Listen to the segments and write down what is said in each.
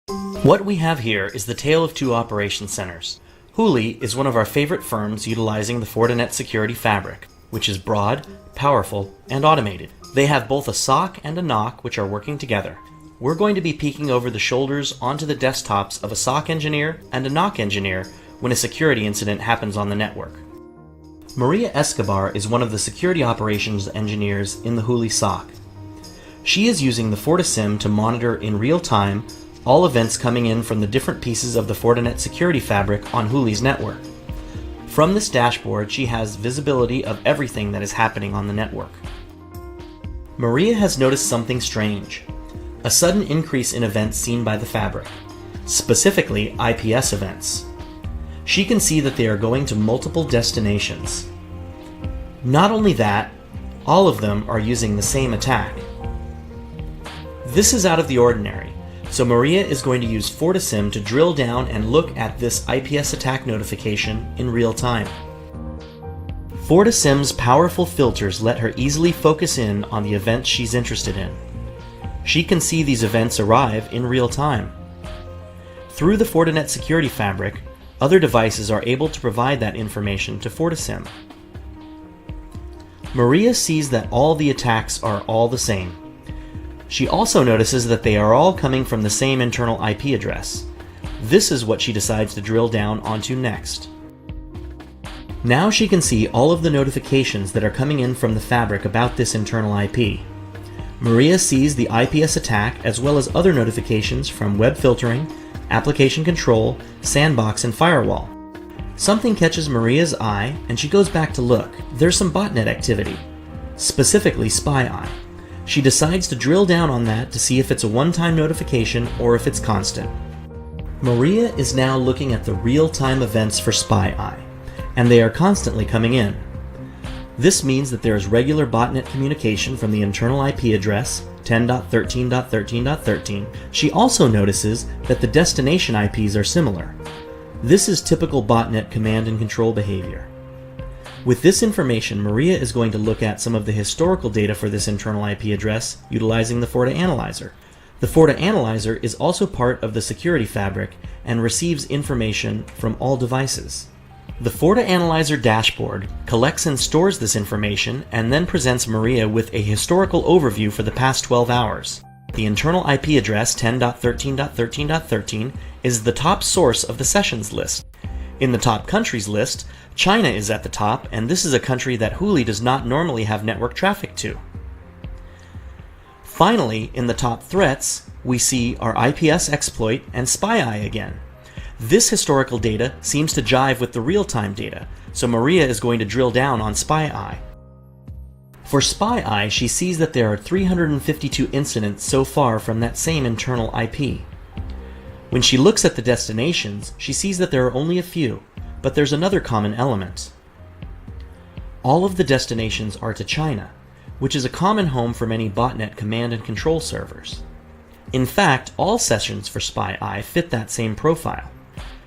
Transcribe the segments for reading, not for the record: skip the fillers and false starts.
What we have here is the tale of two operation centers. Huli is one of our favorite firms utilizing the Fortinet security fabric, which is broad, powerful, and automated. They have both a SOC and a NOC which are working together. We're going to be peeking over the shoulders onto the desktops of a SOC engineer and a NOC engineer when a security incident happens on the network. Maria Escobar is one of the security operations engineers in the Huli SOC. She is using the FortiSIEM to monitor in real time all events coming in from the different pieces of the Fortinet security fabric on Huli's network. From this dashboard, she has visibility of everything that is happening on the network. Maria has noticed something strange, a sudden increase in events seen by the fabric, specifically IPS events. She can see that they are going to multiple destinations. Not only that, all of them are using the same attack. This is out of the ordinary. So Maria is going to use FortiSIEM to drill down and look at this IPS attack notification in real time. FortiSIEM's powerful filters let her easily focus in on the events she's interested in. She can see these events arrive in real time. Through the Fortinet security fabric, other devices are able to provide that information to FortiSIEM. Maria sees that all the attacks are all the same. She also notices that they are all coming from the same internal IP address. This is what she decides to drill down onto next. Now she can see all of the notifications that are coming in from the fabric about this internal IP. Maria sees the IPS attack as well as other notifications from web filtering, application control, sandbox, and firewall. Something catches Maria's eye and she goes back to look. There's some botnet activity, specifically SpyEye. She decides to drill down on that to see if it's a one-time notification or if it's constant. Maria is now looking at the real-time events for SpyEye, and they are constantly coming in. This means that there is regular botnet communication from the internal IP address, 10.13.13.13. She also notices that the destination IPs are similar. This is typical botnet command and control behavior. With this information, Maria is going to look at some of the historical data for this internal IP address utilizing the FortiAnalyzer. The FortiAnalyzer is also part of the security fabric and receives information from all devices. The FortiAnalyzer dashboard collects and stores this information and then presents Maria with a historical overview for the past 12 hours. The internal IP address 10.13.13.13 is the top source of the sessions list. In the top countries list, China is at the top, and this is a country that Huli does not normally have network traffic to. Finally, in the top threats, we see our IPS exploit and SpyEye again. This historical data seems to jive with the real-time data, so Maria is going to drill down on SpyEye. For SpyEye, she sees that there are 352 incidents so far from that same internal IP. When she looks at the destinations, she sees that there are only a few, but there's another common element. All of the destinations are to China, which is a common home for many botnet command and control servers. In fact, all sessions for SpyEye fit that same profile.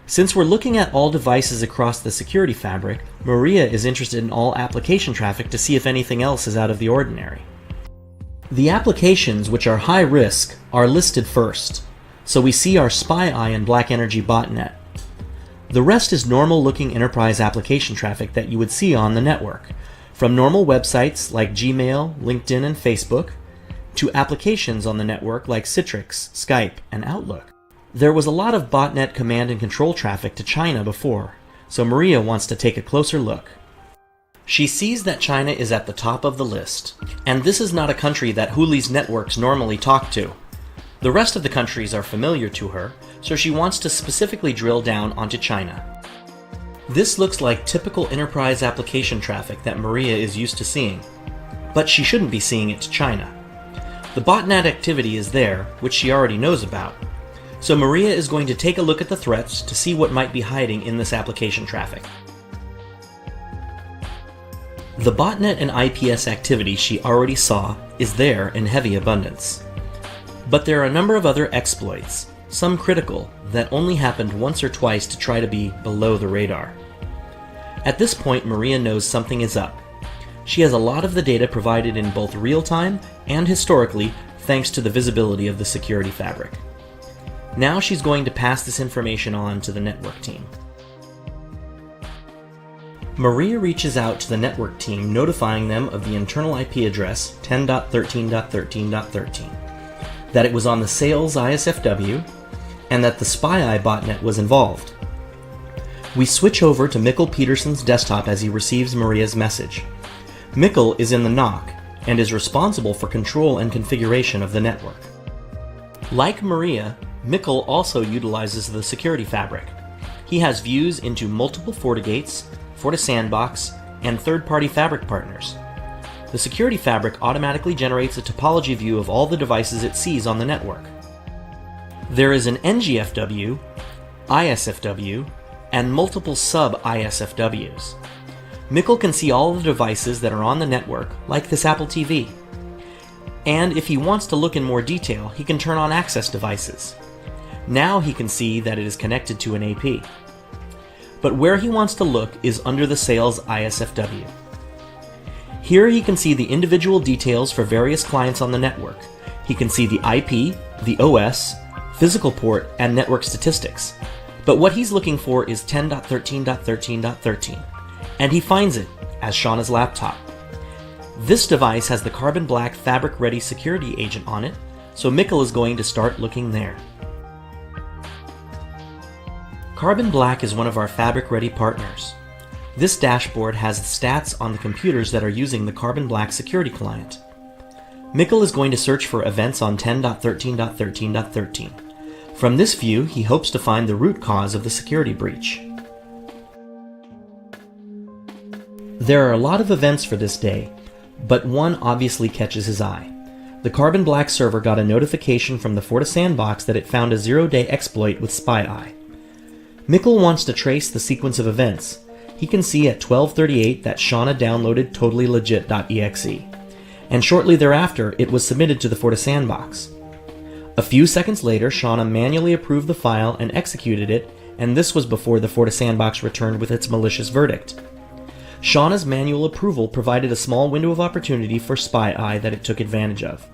Since we're looking at all devices across the security fabric, Maria is interested in all application traffic to see if anything else is out of the ordinary. The applications which are high risk are listed first, so we see our SpyEye and Black Energy botnet. The rest is normal-looking enterprise application traffic that you would see on the network, from normal websites like Gmail, LinkedIn, and Facebook, to applications on the network like Citrix, Skype, and Outlook. There was a lot of botnet command and control traffic to China before, so Maria wants to take a closer look. She sees that China is at the top of the list, and this is not a country that Huli's networks normally talk to. The rest of the countries are familiar to her, so she wants to specifically drill down onto China. This looks like typical enterprise application traffic that Maria is used to seeing, but she shouldn't be seeing it to China. The botnet activity is there, which she already knows about, so Maria is going to take a look at the threats to see what might be hiding in this application traffic. The botnet and IPS activity she already saw is there in heavy abundance. But there are a number of other exploits, some critical, that only happened once or twice to try to be below the radar. At this point, Maria knows something is up. She has a lot of the data provided in both real-time and historically thanks to the visibility of the security fabric. Now she's going to pass this information on to the network team. Maria reaches out to the network team, notifying them of the internal IP address 10.13.13.13, that it was on the sales ISFW, and that the SpyEye botnet was involved. We switch over to Mikkel Peterson's desktop as he receives Maria's message. Mikkel is in the NOC and is responsible for control and configuration of the network. Like Maria, Mikkel also utilizes the security fabric. He has views into multiple FortiGates, FortiSandbox, and third-party fabric partners. The security fabric automatically generates a topology view of all the devices it sees on the network. There is an NGFW, ISFW, and multiple sub-ISFWs. Mikkel can see all the devices that are on the network, like this Apple TV. And if he wants to look in more detail, he can turn on access devices. Now he can see that it is connected to an AP. But where he wants to look is under the sales ISFW. Here he can see the individual details for various clients on the network. He can see the IP, the OS, physical port, and network statistics. But what he's looking for is 10.13.13.13, and he finds it as Shauna's laptop. This device has the carbon black fabric-ready security agent on it, so Mikkel is going to start looking there. Carbon Black is one of our fabric-ready partners. This dashboard has the stats on the computers that are using the Carbon Black security client. Mikkel is going to search for events on 10.13.13.13. From this view, he hopes to find the root cause of the security breach. There are a lot of events for this day, but one obviously catches his eye. The Carbon Black server got a notification from the FortiSandbox that it found a zero-day exploit with SpyEye. Mikkel wants to trace the sequence of events. He can see at 12:38 that Shauna downloaded totallylegit.exe, and shortly thereafter it was submitted to the FortiSandbox. A few seconds later, Shauna manually approved the file and executed it, and this was before the FortiSandbox returned with its malicious verdict. Shauna's manual approval provided a small window of opportunity for SpyEye that it took advantage of.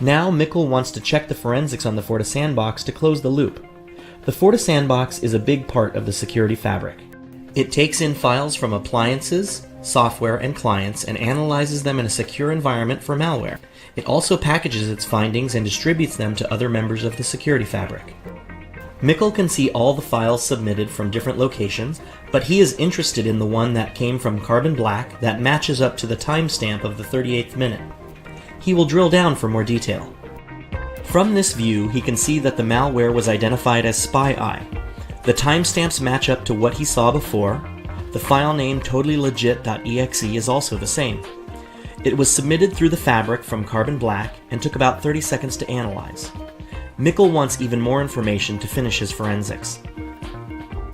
Now Mikkel wants to check the forensics on the FortiSandbox to close the loop. The FortiSandbox is a big part of the security fabric. It takes in files from appliances, software, and clients and analyzes them in a secure environment for malware. It also packages its findings and distributes them to other members of the security fabric. Mikkel can see all the files submitted from different locations, but he is interested in the one that came from Carbon Black that matches up to the timestamp of the 38th minute. He will drill down for more detail. From this view, he can see that the malware was identified as SpyEye. The timestamps match up to what he saw before. The file name totallylegit.exe is also the same. It was submitted through the fabric from Carbon Black and took about 30 seconds to analyze. Mikkel wants even more information to finish his forensics.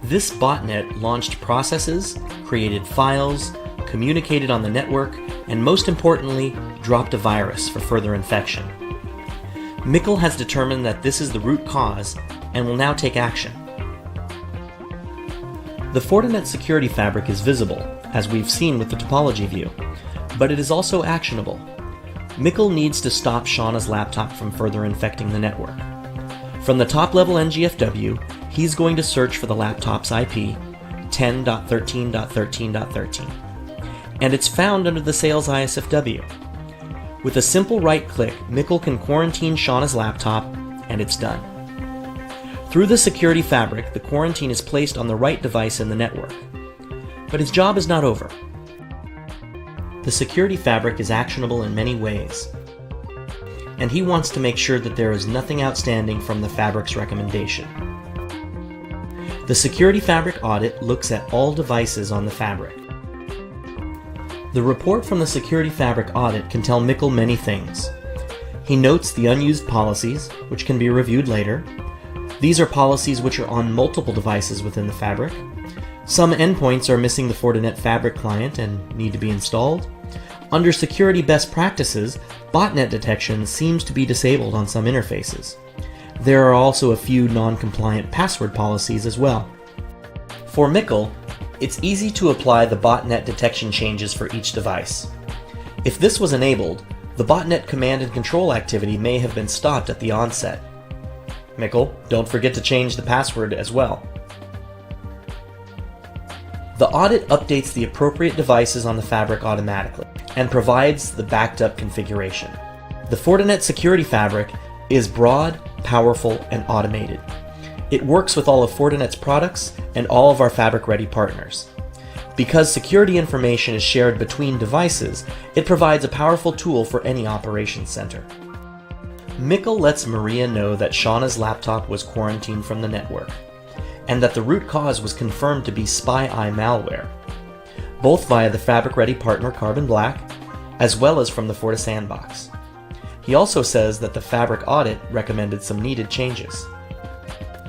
This botnet launched processes, created files, communicated on the network, and most importantly, dropped a virus for further infection. Mikkel has determined that this is the root cause and will now take action. The Fortinet security fabric is visible, as we've seen with the topology view, but it is also actionable. Mikkel needs to stop Shauna's laptop from further infecting the network. From the top-level NGFW, he's going to search for the laptop's IP, 10.13.13.13, and it's found under the sales ISFW. With a simple right-click, Mikkel can quarantine Shauna's laptop, and it's done. Through the security fabric, the quarantine is placed on the right device in the network. But his job is not over. The security fabric is actionable in many ways, and he wants to make sure that there is nothing outstanding from the fabric's recommendation. The security fabric audit looks at all devices on the fabric. The report from the security fabric audit can tell Mikkel many things. He notes the unused policies, which can be reviewed later. These are policies which are on multiple devices within the fabric. Some endpoints are missing the Fortinet fabric client and need to be installed. Under security best practices, botnet detection seems to be disabled on some interfaces. There are also a few non-compliant password policies as well. For Mikkel, it's easy to apply the botnet detection changes for each device. If this was enabled, the botnet command and control activity may have been stopped at the onset. Mikkel, don't forget to change the password as well. The audit updates the appropriate devices on the fabric automatically and provides the backed up configuration. The Fortinet security fabric is broad, powerful, and automated. It works with all of Fortinet's products and all of our fabric-ready partners. Because security information is shared between devices, it provides a powerful tool for any operations center. Mikkel lets Maria know that Shauna's laptop was quarantined from the network, and that the root cause was confirmed to be SpyEye malware, both via the fabric-ready partner Carbon Black, as well as from the FortiSandbox. He also says that the fabric audit recommended some needed changes.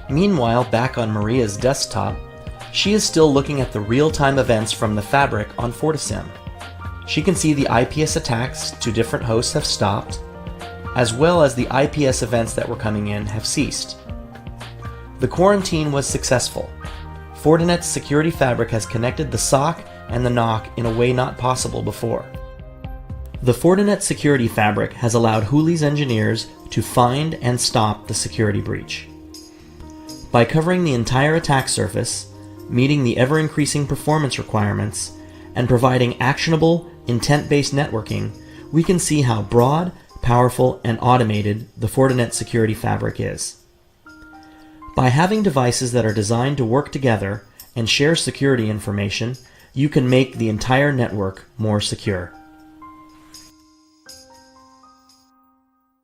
Meanwhile, back on Maria's desktop, she is still looking at the real-time events from the fabric on FortiSIEM. She can see the IPS attacks to different hosts have stopped, as well as the IPS events that were coming in have ceased. The quarantine was successful. Fortinet's security fabric has connected the SOC and the NOC in a way not possible before. The Fortinet security fabric has allowed Huli's engineers to find and stop the security breach. By covering the entire attack surface, meeting the ever-increasing performance requirements, and providing actionable, intent-based networking, we can see how broad, powerful, and automated the Fortinet security fabric is. By having devices that are designed to work together and share security information, you can make the entire network more secure.